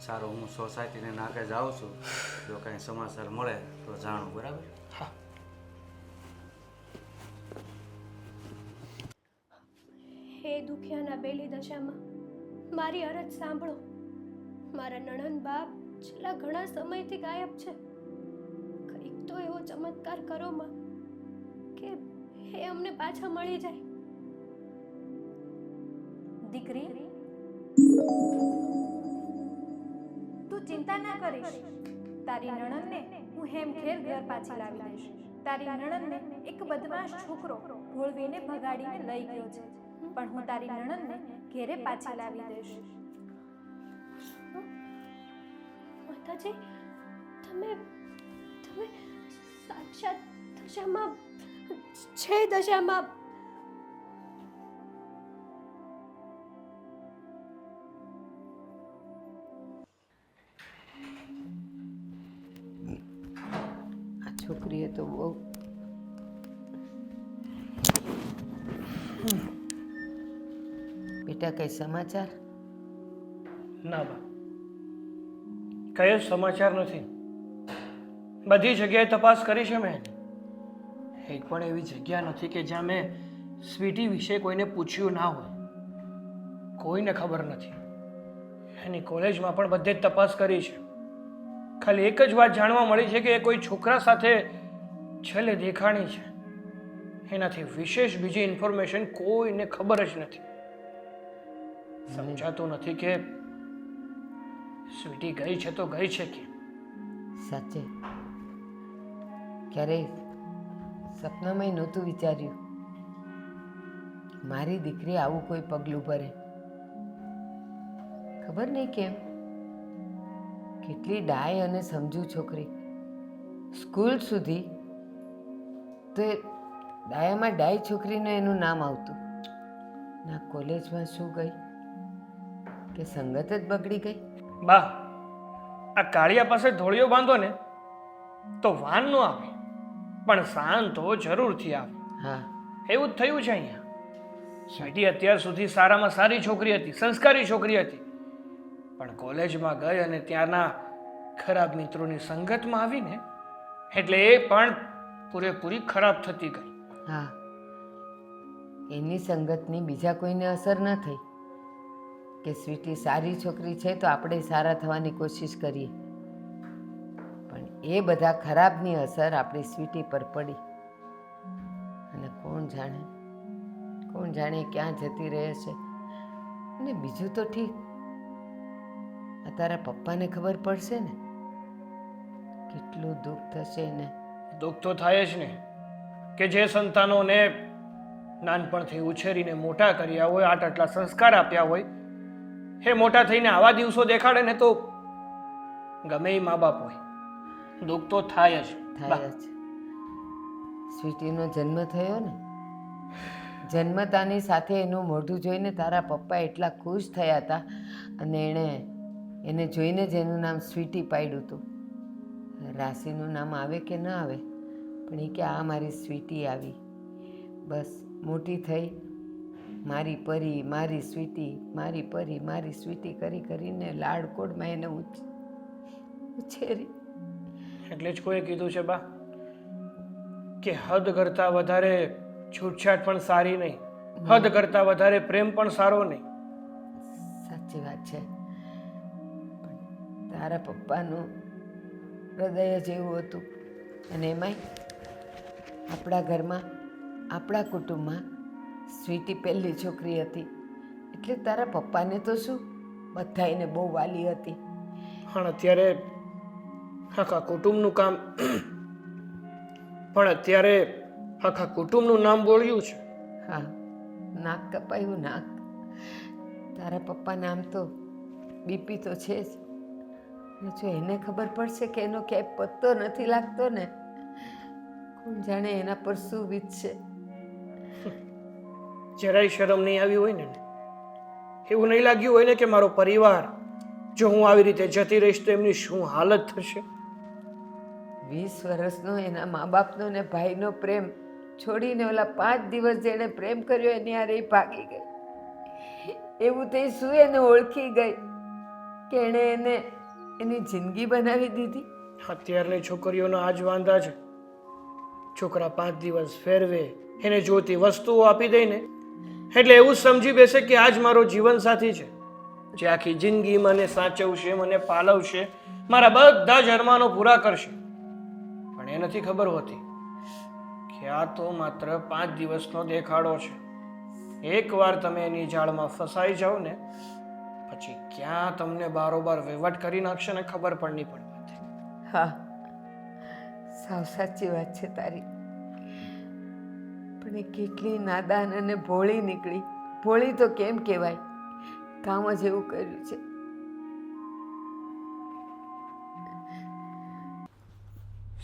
સારું, હું સોસાયટીને નાકે જાઉં છું. જો કાંઈ સમાચાર મળે તો જાણું, બરાબર? હા, હે દુખિયાના બેલી દશામાં મારી અરજ સાંભળો. મારા નણંદ બાપ છેલ્લા ઘણા સમયથી ગાયબ છે. કંઈક તો એવો ચમત્કાર કરો માં કે એ અમને પાછા મળી જાય. દીકરી, તું ચિંતા ના કરીશ. તારી નણંદને હું હેમખેર ઘર પાછી લાવી દઈશ. તારી નણંદને એક બદમાશ છોકરો ભોળવીને ભગાડીને લઈ ગયો છે, પણ હું તારી નણંદને ઘેરે પાછી લાવી દઈશ. માતાજી, તમે સાક્ષાત દશામાં છે. દશામાં આ છોકરીએ તો બહુ બેટા, કઈ સમાચાર? ના બા, કઈ જ સમાચાર નથી. બધી જગ્યાએ તપાસ કરી છે મેં. એક પણ એવી જગ્યા નથી કે જ્યાં મેં સ્વીટી વિશે કોઈને પૂછ્યું ના હોય. કોઈને ખબર નથી. એની કોલેજમાં પણ બધે જ તપાસ કરી છે. ખાલી એક જ વાત જાણવા મળી છે કે એ કોઈ છોકરા સાથે છેલ્લે દેખાણી છે. એનાથી વિશેષ બીજી ઇન્ફોર્મેશન કોઈને ખબર જ નથી. સમજાતું નથી કે સ્વીટી ગઈ છે તો ગઈ છે કે સાચે ક્યારેય સપનામાંય નહોતું વિચાર્યું મારી દીકરી આવું કોઈ પગલું ભરે. ખબર નહીં કેમ કેટલી ડાય અને સમજુ છોકરી. સ્કૂલ સુધી તો એ ડાયામાં ડાય છોકરીનું એનું નામ આવતું. ના કોલેજમાં શું ગઈ કે સંગત જ બગડી ગઈ. બા, આ કાળિયા પાસે ધોળિયો બાંધો ને તો વાન નો આવે, પણ શાન તો જરૂરથી આવે. હા, એવું જ થયું છે અહીંયા. સ્વીટી અત્યાર સુધી સારામાં સારી છોકરી હતી, સંસ્કારી છોકરી હતી, પણ કોલેજમાં ગઈ અને ત્યાંના ખરાબ મિત્રોની સંગતમાં આવીને એટલે એ પણ પૂરેપૂરી ખરાબ થતી ગઈ. હા, એની સંગતની બીજા કોઈને અસર ન થઈ કે સ્વીટી સારી છોકરી છે તો આપણે સારા થવાની કોશિશ કરીએ, પણ એ બધા ખરાબની અસર આપણી સ્વીટી પર પડી. અને કોણ જાણે ક્યાં જતી રહે છે. અને બીજું તો ઠીક, આ તારા પપ્પાને ખબર પડશે ને કેટલું દુઃખ થશે ને. દુઃખ તો થાય જ ને કે જે સંતાનોને નાનપણથી ઉછેરીને મોટા કર્યા હોય, આટલા સંસ્કાર આપ્યા હોય, એ મોટા થઈને આવા દિવસો દેખાડે ને તો ગમે એ મા બાપ હોય દુઃખ તો થાય જ. થાય જ. સ્વીટીનો જન્મ થયો ને, જન્મતાની સાથે એનું મોઢું જોઈને તારા પપ્પા એટલા ખુશ થયા હતા અને એણે એને જોઈને જ એનું નામ સ્વીટી પાડ્યું હતું. રાશિનું નામ આવે કે ન આવે, પણ એ કે આ મારી સ્વીટી આવી. બસ મોટી થઈ મારી પરી, મારી સ્વીટી, મારી પરી, મારી સ્વીટી કરી કરીને લાડકોડમાં એને ઉછેરી. એટલે જ કોઈએ કીધું છે બા કે હદ કરતાં વધારે છૂટછાટ પણ સારી નહીં, હદ કરતાં વધારે પ્રેમ પણ સારો નહીં. સાચી વાત છે. પણ તારા પપ્પાનું હૃદય જ એવું હતું. અને એમાંય આપણા ઘરમાં, આપણા કુટુંબમાં સ્વીટી પહેલી છોકરી હતી. એટલે તારા પપ્પાને તો શું, બધાયને બહુ વાલી હતી. પણ અત્યારે આખા કુટુંબનું કામ પણ અત્યારે આખા કુટુંબનું નામ બોલ્યું છે. હા, નાક કપાયું નાક. તારા પપ્પાને આમ તો બીપી તો છે જ. અને જો એને ખબર પડશે કે એનો ક્યાંય પત્તો નથી લાગતો ને, કોણ જાણે એના પર શું વીતશે. જરાય શરમ નહીં આવી હોય ને, એવું નહીં લાગ્યું હોય ને કે મારો પરિવાર જો હું આવી રીતે જતી રહીશ તો એમની શું હાલત થશે. 20 વર્ષનો એના મા બાપનો ને ભાઈનો પ્રેમ છોડીને ઓલા 5 દિવસ જેણે પ્રેમ કર્યો એની હારે ભાગી ગઈ. એવું થઈ શું એને ઓળખી ગઈ કે એણે એને એની જિંદગી બનાવી દીધી. અત્યારની છોકરીઓનો આ જ વાંધા છે. છોકરા 5 દિવસ ફેરવે, એને જોતી વસ્તુઓ આપી દે ને એટલે એવું સમજી બેસે કે આ જ મારો જીવન સાથી છે, જે આખી જિંદગી મને સાચવશે, મને પાલવશે, મારા બધા જ અરમાનો પૂરા કરશે. પણ એ નથી ખબર હોતી કે આ તો માત્ર 5 દિવસનો દેખાડો છે. એકવાર તમે એની જાળમાં ફસાઈ જાઓ ને પછી ક્યાં તમને બારોબાર વહીવટ કરી નાખશે ને ખબર પણ નહીં પડતી. હા, સાવ સાચી વાત છે તારી. પણ એ કેટલી નાદાન અને ભોળી નીકળી. ભોળી તો કેમ કહેવાય, કામ જ એવું કર્યું છે.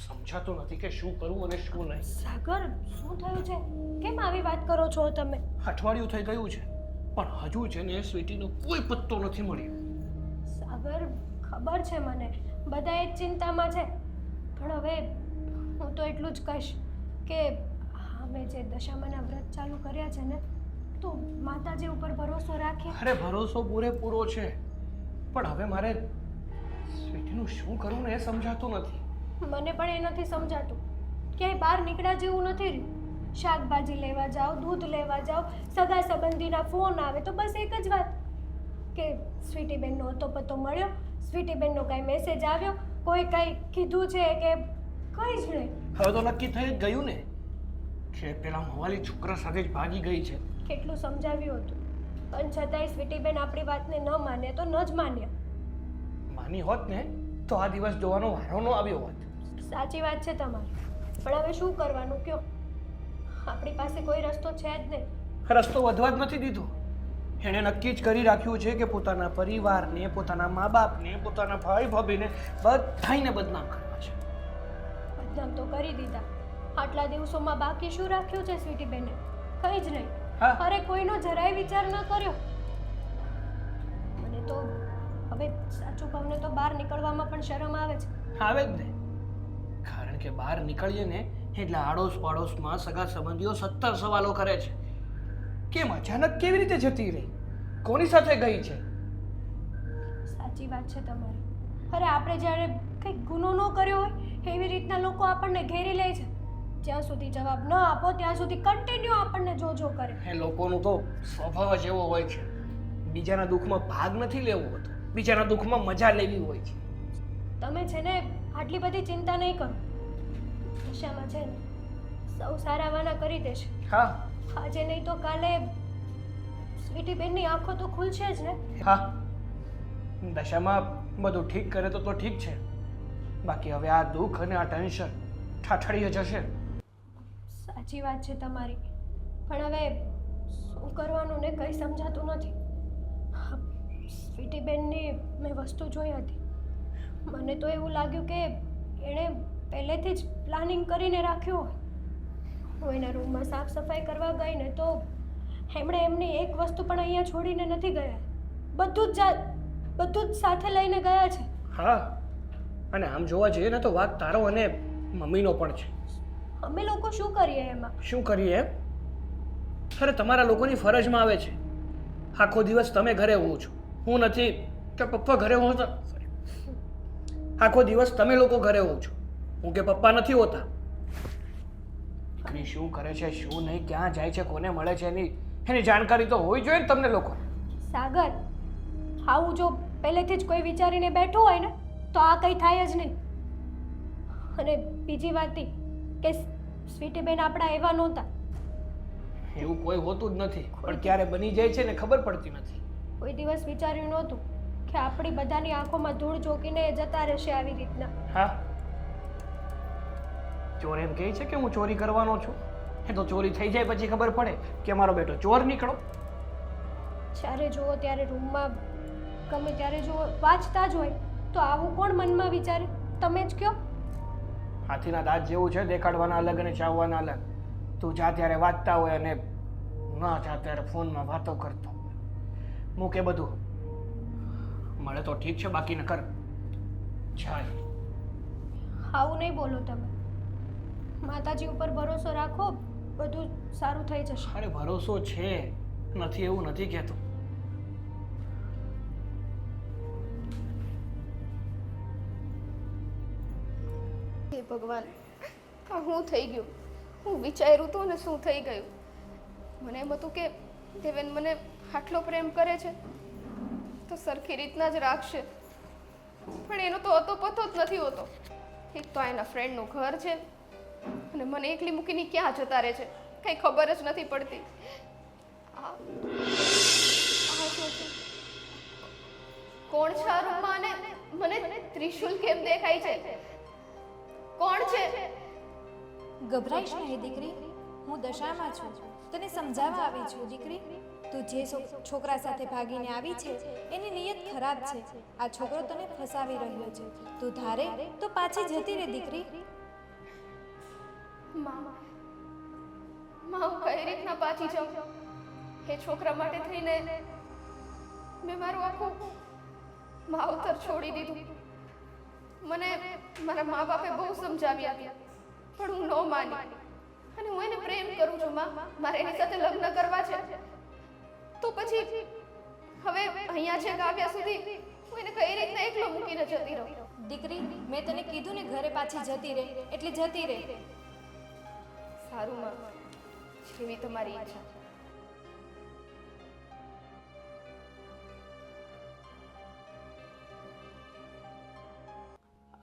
સમજાતું નથી કે શું કરવું અને શું નહીં. સાગર, શું થયું છે? કેમ આવી વાત કરો છો તમે? અઠવાડિયું થઈ ગયું છે પણ હજુ છે ને સ્વીટીનો કોઈ પત્તો નથી મળ્યો. સાગર, ખબર છે મને, બધા એ જ ચિંતામાં છે. પણ હવે હું તો એટલું જ કહીશ કે અમે જે દશામાના વ્રત ચાલુ કર્યા છે ને, તો માતાજી ઉપર ભરોસો રાખીએ. અરે ભરોસો પૂરેપૂરો છે, પણ હવે મારે સ્વીટીનું શું કરવું ને એ સમજાતું નથી. મને પણ એ નથી સમજાતું. ક્યાંય બહાર નીકળ્યા જેવું નથી રહ્યું. શાકભાજી લેવા જાઓ, દૂધ લેવા જાઓ, સગા સંબંધીના ફોન આવે તો બસ એક જ વાત કે સ્વીટીબેનનો હતો પતો મળ્યો, સ્વીટીબેનનો કાંઈ મેસેજ આવ્યો, કોઈ કાંઈ કીધું છે કે કંઈ જ નહીં. હવે તો નક્કી થઈ જ ગયું ને કે પેલા મોવાલી છોકરા સાથે જ ભાગી ગઈ છે. કેટલું સમજાવ્યું હતું પણ છતાંય સ્વીટીબેન આપણી વાતને ન માન્યા તો ન જ માન્યા. માની હોત ને તો આ દિવસ જોવાનો વારો ન આવ્યો હોત. સાચી વાત છે તમારી, પણ હવે શું કરવાનું કયો? આપણી પાસે કોઈ રસ્તો છે જ નહીં. રસ્તો વધવા જ નથી દીધો. એણે નક્કી જ કરી રાખ્યું છે કે પોતાના પરિવારને, પોતાના મા બાપને, પોતાના ભાઈ ભાભીને બધાયને બદનામ કરવા છે. બદનામ તો કરી દીધા. આટલા દિવસોમાં બાકી શું રાખ્યું છે સ્વીટીબેને? કંઈ જ નહીં. હા. અરે કોઈનો જરાય વિચાર ન કર્યો. મને તો હવે સાચું કહું ને તો બહાર નીકળવામાં પણ શરમ આવે છે. આવે જ ને, કારણ કે બહાર નીકળીએ ને એટલે આડોશ પાડોશમાં સગા સંબંધીઓ 70 સવાલો કરે છે. કેમ અચાનક કેવી રીતે જતી રહી, કોની સાથે ગઈ છે? સાચી વાત છે તમારી. અરે આપણે જ્યારે કંઈક ગુનો ન કર્યો હોય એવી રીતના લોકો આપણને ઘેરી લે છે. જ્યાં સુધી જવાબ ન આપો ત્યાં સુધી કન્ટિન્યુ આપણને જોજો કરે. એ લોકોનું તો સ્વભાવ જ એવો હોય છે. બીજાના દુઃખમાં ભાગ નથી લેવો હોતો, બીજાના દુઃખમાં મજા લેવી હોય છે. તમે છે ને આટલી બધી ચિંતા નહીં કરો. દશામાં છે ને સૌ સારાવાના કરી દેશે. હા આજે નહીં તો કાલે સ્વીટીબેનની આંખો તો ખુલશે જ ને. હા, દશામાં બધું ઠીક કરે તો ઠીક છે, બાકી હવે આ દુઃખ અને આ ટેન્શન ઠાઠડીએ જશે. સાચી વાત છે તમારી, પણ હવે શું કરવાનું ને કંઈ સમજાતું નથી. સ્વીટીબેનની મેં વસ્તુ જોઈ હતી. મને તો એવું લાગ્યું કે એણે પહેલેથી જ પ્લાનિંગ કરીને રાખ્યું હોય. હું એના રૂમમાં સાફ સફાઈ કરવા ગઈ ને તો એમણે એમની એક વસ્તુ પણ અહીંયા છોડીને નથી ગયા. બધું જ બધું જ સાથે લઈને ગયા છે. હા, અને આમ જોવા જઈએ ને તો વાંક તારો અને મમ્મીનો પણ છે. અમે લોકો શું કરીએ એમાં? શું કરીએ એમ? અરે તમારા લોકોની ફરજમાં આવે છે. આખો દિવસ તમે ઘરે હોવ છો, હું નથી કે પપ્પા ઘરે હોવ તો આખો દિવસ તમે લોકો ઘરે હોવ છો, હું કે પપ્પા નથી હોતા. દીકરી શું કરે છે, શું નહીં, ક્યાં જાય છે, કોને મળે છે, એની જાણકારી તો હોવી જોઈએ ને તમને લોકો. સાગર, આવું જો પહેલેથી જ કોઈ વિચારીને બેઠું હોય ને તો આ કંઈ થાય જ નહીં. અને બીજી વાત એ કે સ્વીટી બેન આપણા એવા નહોતા. એવું કોઈ હોતું જ નથી, પણ ક્યારે બની જાય છે ને ખબર પડતી નથી. કોઈ દિવસ વિચાર્યું નહોતું કે આપણી બધાની આંખોમાં ધૂળ ચોકીને એ જતા રહેશે આવી રીતના. હા, ચોર એમ કહે છે કે હું ચોરી કરવાનો છું, એ તો ચોરી થઈ જાય પછી ખબર પડે કે મારો બેટો ચોર નીકળો. જ્યારે જુઓ ત્યારે રૂમમાં ગમે ત્યારે જુઓ વાંચતા જ હોય તો આવું કોણ મનમાં વિચારે? તમે જ કહો. હાથીના દાંત જેવું છે, દેખાડવાના અલગ અને ચાવવાના અલગ. તું જા ત્યારે વાંચતા હોય અને ના જા ત્યારે ફોનમાં વાતો કરતો. મૂકે બધું, મળે તો ઠીક છે, બાકી ન કર. ચાલ. આવું નહીં બોલો તમે. માતાજી ઉપર ભરોસો રાખો, બધું સારું થઈ જશે. અરે ભરોસો છે, નથી એવું નથી કહેતો. હે ભગવાન, આ હું થઈ ગયું? હું વિચાર્યું હતું ને શું થઈ ગયું? મને એમ હતું કે દેવેન મને આટલો પ્રેમ કરે છે તો સરખી રીતના જ રાખશે, પણ એનો તો અતો પતો જ નથી હોતો. એક તો એના ફ્રેન્ડનું ઘર છે અને મને એકલી મૂકીને ક્યાં જતા રહે છે, કંઈ ખબર જ નથી પડતી. આ શું છે? કોણ છે આ રૂમમાં? અને મને ત્રિશુલ કેમ દેખાય છે? કોણ છે? ગભરાઈશ નહીં દીકરી, હું દશામાં છું, તને સમજાવવા આવી છું. દીકરી, તું જે છોકરા સાથે ભાગીને આવી છે એની નિયત ખરાબ છે. આ છોકરો તને ફસાવી રહ્યો છે. તું ધારે તો પાછી જતી રહે દીકરી. માં, હું કઈ રીતના પાછી જાઉં? એ છોકરા માટે થઈને મેં મારું આખું માવતર છોડી દીધું. મને મારા મા બાપે બહુ સમજાવ્યા પણ હું ન માની, અને હું એને પ્રેમ કરું છું. માં, મારે એની સાથે લગ્ન કરવા છે. તો પછી હવે અહીંયા છે આવ્યા સુધી હું એને કઈ રીતના એકલો મૂકીને જતી રહું? દીકરી, મેં તને કીધું ને ઘરે પાછી જતી રહે એટલે જતી રહે. સારું માં, જેવી તમારી ઈચ્છા.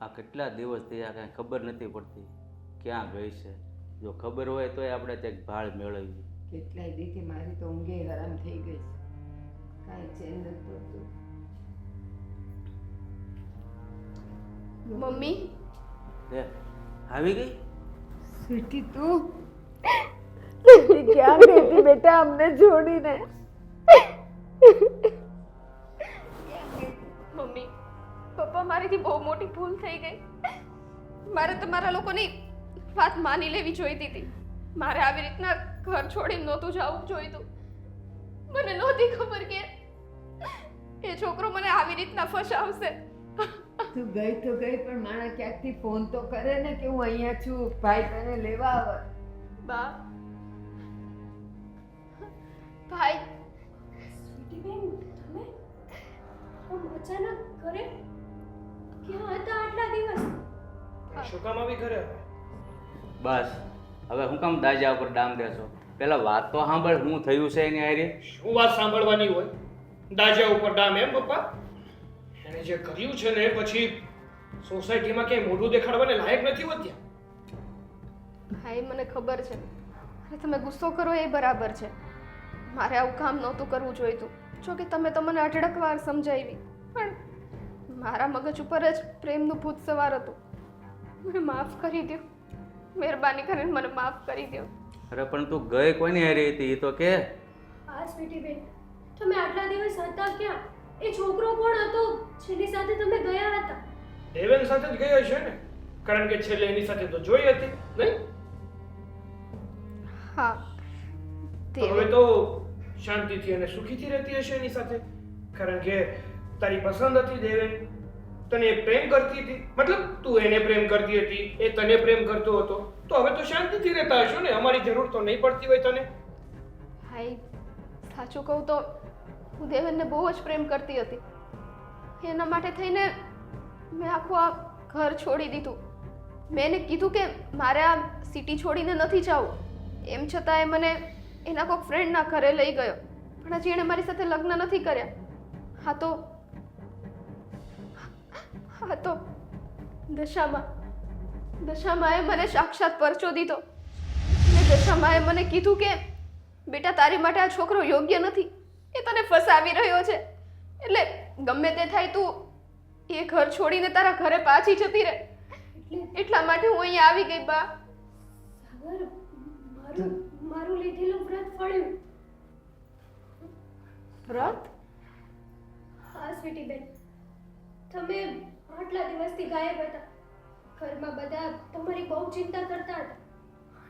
આ કેટલા દિવસ થયા કાંઈ ખબર નથી પડતી ક્યાં ગઈ છે. જો ખબર હોય તોય આપણે ત્યાં ભાળ મેળવીએ. કેટલાય દીથી મારી તો ઊંઘે હરામ થઈ ગઈ છે, કાંઈ ચેન નથી પડતું. મમ્મી, લે આવી ગઈ. સ્વીટી તું ક્યાં ગઈ હતી બેટા અમને છોડીને? મમ્મી, પપ્પા, મારીથી બહુ મોટી ભૂલ થઈ ગઈ. મારે તમારા લોકોની વાત માની લેવી જોઈતી હતી. મારે આવી રીતના ઘર છોડીને નહોતું જવું જોઈતું. મને નહોતી ખબર કે એ છોકરો મને આવી રીતના ફસાવશે. તું ગઈ તો ગઈ, પણ માણા ક્યાંકથી ફોન તો કરે ને કે હું અહીંયા છું, ભાઈ તને લેવા આવે. બા, ભાઈ, સ્વીટી બેન, તમે આમ અચાનક ઘરે ક્યાં હતા આટલા દિવસ? શું કામ આવી ઘરે? બસ હવે હું કામ દાજા ઉપર ડામ દેશો? પેલા વાત તો સાંભળ, શું થયું છે એની હારે. શું વાત સાંભળવાની હોય? દાજા ઉપર ડામ એમ પપ્પા? એને જે કર્યું છે ને પછી સોસાયટીમાં ક્યાંય મોઢું દેખાડવાને લાયક નથી વધ્યા. ભાઈ, મને ખબર છે અને તમે ગુસ્સો કરો એ બરાબર છે. મારે આવું કામ નહોતું કરવું જોઈતું. જો કે તમે તો મને અઢળક વાર સમજાવી, પણ મારા મગજ ઉપર જ પ્રેમનું ભૂત સવાર હતું. મને માફ કરી દો, મહેરબાની કરીને મને માફ કરી દો. અરે પણ તું ગઈ કોની હારે હતી એ તો કે. હા સ્વીટી બેન, તમે આટલા દિવસ હતા ક્યાં? એ છોકરો કોણ હતો જેની સાથે તમે ગયા હતા? દેવેન સાથે જ ગયો છે ને, કારણ કે છેલ્લે એની સાથે તો જોઈ હતી નહીં. હા, તો હવે તો શાંતિથી અને સુખીથી રહેતી હશે એની સાથે, કારણ કે તારી પસંદ હતી દેવેન? તને પ્રેમ કરતી હતી? મતલબ તું એને પ્રેમ કરતી હતી, એ તને પ્રેમ કરતો હતો, તો હવે તો શાંતિથી રહેતા હશો ને? અમારી જરૂર તો નહીં પડતી હોય તને. ભાઈ સાચું કહું તો હું દેવેનને બહુ જ પ્રેમ કરતી હતી. એના માટે થઈને મેં આખું આ ઘર છોડી દીધું. મેં એને કીધું કે મારે આ સિટી છોડીને નથી જવું. એમ છતાં એ મને એના કોઈક ફ્રેન્ડના ઘરે લઈ ગયો. પણ હજી એણે મારી સાથે લગ્ન નથી કર્યા. હા તો દશામાએ મને સાક્ષાત પરચો દીધો. અને દશામાએ મને કીધું કે બેટા તારી માટે આ છોકરો યોગ્ય નથી, એ તને ફસાવી રહ્યો છે, એટલે ગમે તે થાય તું એ ઘર છોડીને તારા ઘરે પાછી જતી રહે. એટલા માટે હું અહીંયા આવી ગઈ બા. સાગર, મારું લીધેલું વ્રત ફળ્યું. વ્રત? હા સ્વીટી બેન, તમે આટલા દિવસથી ગાયબ હતા. ઘરમાં બધા તમારી બહુ ચિંતા કરતા હતા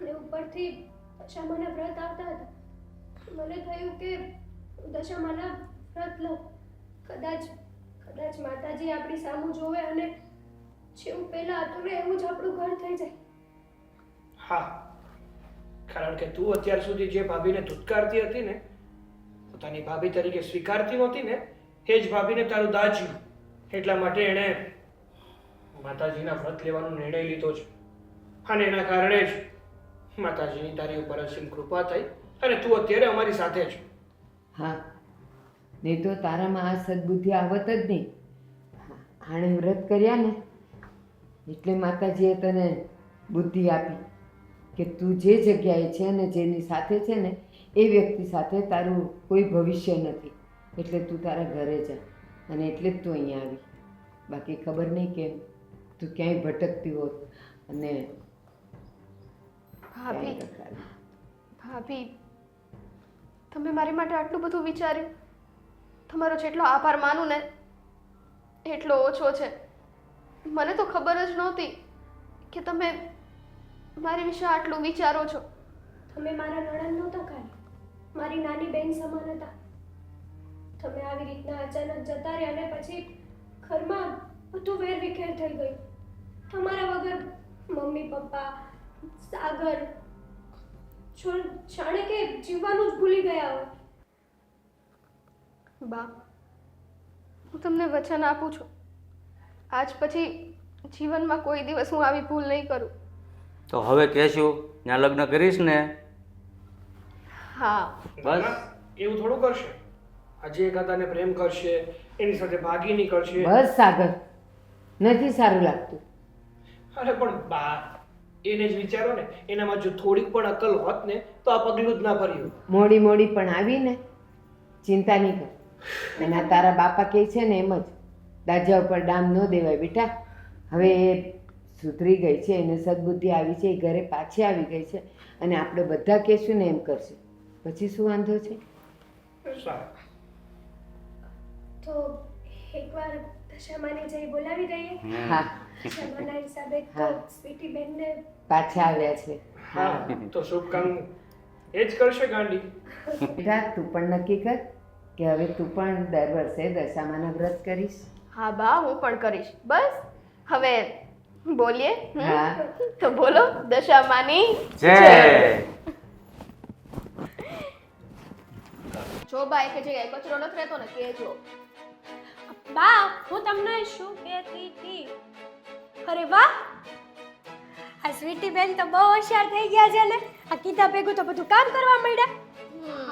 અને ઉપરથી દશામાના વ્રત આવતા હતા. મને થયું કે દશામાના વ્રત લઉં. કદાચ માતાજી આપણી સામું જોવે અને જેવું પહેલા હતું ને એવું જ આપણું ઘર થઈ જાય. હા, કારણ કે તું અત્યાર સુધી જે ભાભીને ધુતકારતી હતી ને, પોતાની ભાભી તરીકે સ્વીકારતી નહોતી ને, એ જ ભાભીને તારું દાજ્યું. એટલા માટે એણે માતાજીના વ્રત લેવાનો નિર્ણય લીધો છે. અને એના કારણે જ માતાજીની તારી ઉપર અસીમ કૃપા થઈ અને તું અત્યારે અમારી સાથે છે. હા, નહીં તો તારામાં આ સદબુદ્ધિ આવત જ નહીં. આણે વ્રત કર્યા ને એટલે માતાજીએ તને બુદ્ધિ આપી કે તું જે જગ્યાએ છે ને જેની સાથે છે ને એ વ્યક્તિ સાથે તારું કોઈ ભવિષ્ય નથી, એટલે તું તારા ઘરે જા. અને એટલે જ તું અહીંયા આવી. બાકી ખબર નહીં કેમ તું ક્યાંય ભટકતી હોત અને ભાભી તમે મારી માટે આટલું બધું વિચાર્યું. તમારો જેટલો આભાર માનું ને એટલો ઓછો છે. મને તો ખબર જ નહોતી કે તમે મારી વિશે આટલું વિચારો છો. તમે મારા નણંદ નહોતા ખાલી, મારી નાની બેન સમાન હતા. તમે આવી રીતના અચાનક જતા રહ્યા અને પછી ઘરમાં બધું વેરવિખેર થઈ ગયું. તમારા વગર મમ્મી પપ્પા સાગર જાણે કે જીવવાનું જ ભૂલી ગયા હોય. બા હું તમને વચન આપું છું, આજ પછી જીવનમાં કોઈ દિવસ હું આવી ભૂલ નહીં કરું. તો હવે કહેશું ત્યાં લગ્ન કરીશ ને? હા. બસ એવું થોડું કરશે. આજે એકાદાને પ્રેમ કરશે, એની સાથે ભાગી નીકળશે. બસ સાગર, નથી સારું લાગતું. અરે પણ બા, એને જ વિચારો ને, એનામાં જો થોડીક પણ અકલ હોત ને તો આ પગલું જ ના ભર્યું. મોડી પણ આવીને ચિંતા નહીં કર. અને આ તારા બાપા કહે છે ને એમ જ, દાજા ઉપર ડામ ન દેવાય બેટા. હવે એ સુધરી ગઈ છે, એને સદબુદ્ધિ આવી છે, એ ઘરે પાછી આવી ગઈ છે અને આપણે બધા કહેશું ને એમ કરશે. પછી શું વાંધો છે? સારું. તો એકવાર દશામાની જઈ બોલાવી દઈએ. હા, દશામાના હિસાબે તો હા. સ્વીટી બેનને પાછા આવ્યા છે. હા, તો શુભ કામ એ જ કરશે ગાંડી. બેટા તું પણ નક્કી કર કે હવે તું પણ દર વર્ષે દશામાના વ્રત કરીશ. હા બા, હું પણ કરીશ. બસ હવે બોલીએ. હા. તો બોલો દશામાની જય. જો બા એક જગ્યાએ કચરો નથી રહેતો ને કહેજો. બા, હું તમને શું કહેતી હતી? અરે વાહ, આ સ્વીટી બેન તો બહુ હોશિયાર થઈ ગયા છે ને. આ કીધા ભેગું તો બધું કામ કરવા માંડ્યા.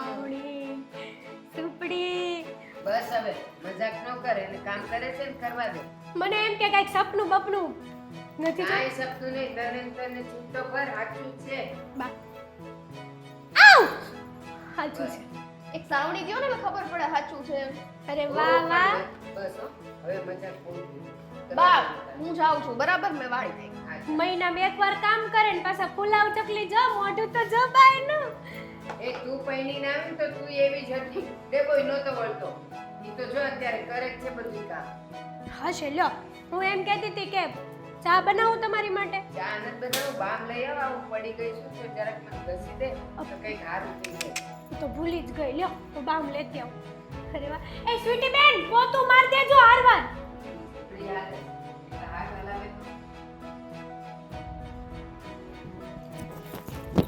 આવડી સુપડી. બસ હવે મજાક ન કરે, એટલે કામ કરે છે ને કરવા દે. મને એમ કે કઈક સપનું બપનું નથી કાંઈ સપનું નહીં, નરેન્દ્રને છૂટો કર, સાચું છે. બા આવ સાચું છે. એક સાવણી દ્યો ને એટલે ખબર પડે સાચું છે એમ. અરે વાહ વાહ. બસ હો, હવે મજાક પૂરું થયું. બા હું જાઉં છું, બરાબર? મેં વાળી નાખી. મહિનામાં એકવાર કામ કરે ને પાછા પુલાવ ચકલી જો મોઢું તો જો બાયનું. એ તું પૈણીને આવી ને તો તું એવી જ હતી, તે કોઈ નહોતો વળતો. ઈ તો જો અત્યારે કરે જ છે બધું કામ. હશે લ્યો, હું એમ કહેતી હતી કે ચા બનાવું તમારી માટે. ચા નથી બનાવું, બામ લઈ આવ. આવું પડી ગઈ શું છે, જરાક મને ઘસી દે તો કંઈક સારું થઈ જાય. હું તો ભૂલી જ ગઈ. લ્યો હું બામ લેતી આવું. અરે વાહ, એ સ્વીટી બેન પોતું માર દેજો હારવાન. યાદ